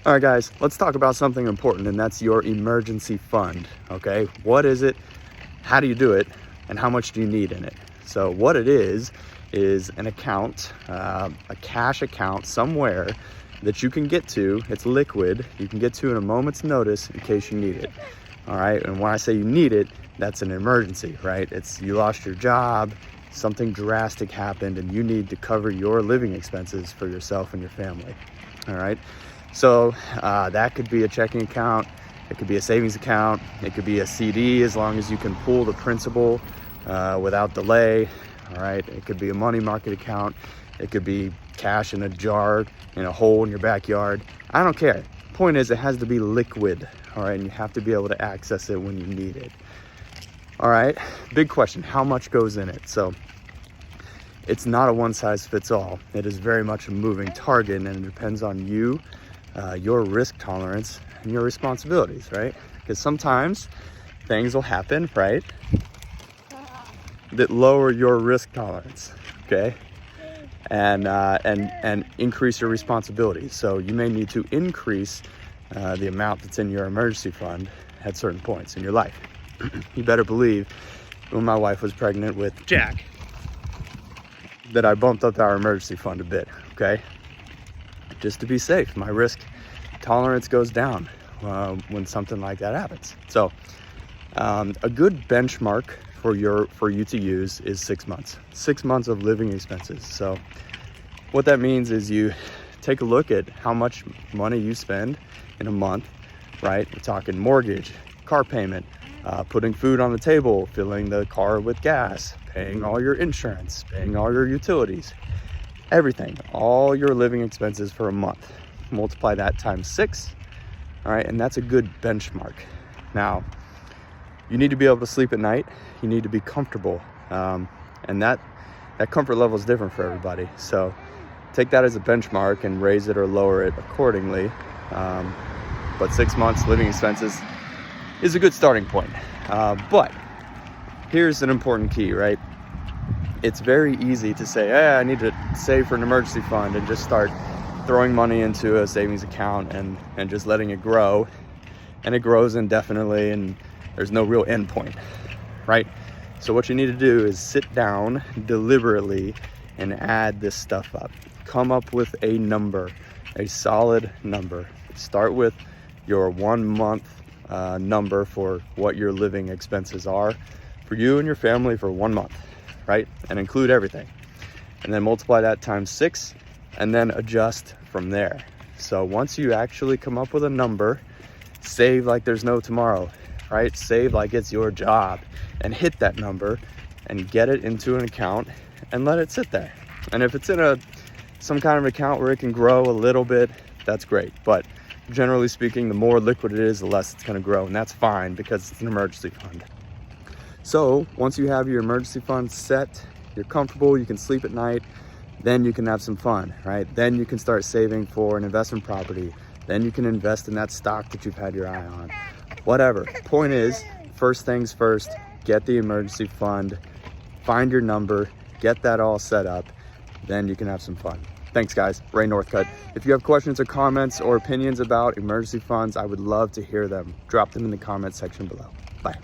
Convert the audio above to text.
All right, guys, let's talk about something important, and that's your emergency fund, okay? What is it? How do you do it? And how much do you need in it? So what it is an account, a cash account somewhere that you can get to. It's liquid. You can get to in a moment's notice in case you need it. All right, and when I say you need it, that's an emergency, right? It's you lost your job, something drastic happened, and you need to cover your living expenses for yourself and your family. All right, so that could be a checking account, it could be a savings account, it could be a CD as long as you can pull the principal without delay. All right, it could be a money market account, it could be cash in a jar in a hole in your backyard. I don't care. Point is, it has to be liquid. All right, and you have to be able to access it when you need it. All right, big question, how much goes in it? So it's not a one size fits all. It is very much a moving target, and it depends on you, your risk tolerance, and your responsibilities, right? Because sometimes things will happen, right, that lower your risk tolerance, okay? And increase your responsibilities. So you may need to increase the amount that's in your emergency fund at certain points in your life. You better believe when my wife was pregnant with Jack that I bumped up our emergency fund a bit, okay? Just to be safe. My risk tolerance goes down when something like that happens. So a good benchmark for you to use is 6 months. 6 months of living expenses. So what that means is you take a look at how much money you spend in a month, right? We're talking mortgage, car payment, putting food on the table, filling the car with gas, paying all your insurance, paying all your utilities, everything, all your living expenses for a month. Multiply that times 6, all right? And that's a good benchmark. Now, you need to be able to sleep at night. You need to be comfortable. And that comfort level is different for everybody. So take that as a benchmark and raise it or lower it accordingly. But 6 months living expenses is a good starting point. But here's an important key, right? It's very easy to say, hey, I need to save for an emergency fund and just start throwing money into a savings account and just letting it grow. And it grows indefinitely and there's no real end point, right? So what you need to do is sit down deliberately and add this stuff up. Come up with a number, a solid number. Start with your 1 month number for what your living expenses are for you and your family for 1 month, right? And include everything. And then multiply that times 6 and then adjust from there. So once you actually come up with a number, save like there's no tomorrow, right? Save like it's your job and hit that number and get it into an account and let it sit there. And if it's in some kind of account where it can grow a little bit, that's great. But generally speaking, the more liquid it is, the less it's going to grow, and that's fine because it's an emergency fund. So once you have your emergency fund set, you're comfortable, you can sleep at night, then you can have some fun, right? Then you can start saving for an investment property. Then you can invest in that stock that you've had your eye on. Whatever. Point is, first things first, get the emergency fund, find your number, get that all set up, then you can have some fun. Thanks, guys. Ray Northcutt. If you have questions or comments or opinions about emergency funds, I would love to hear them. Drop them in the comment section below. Bye.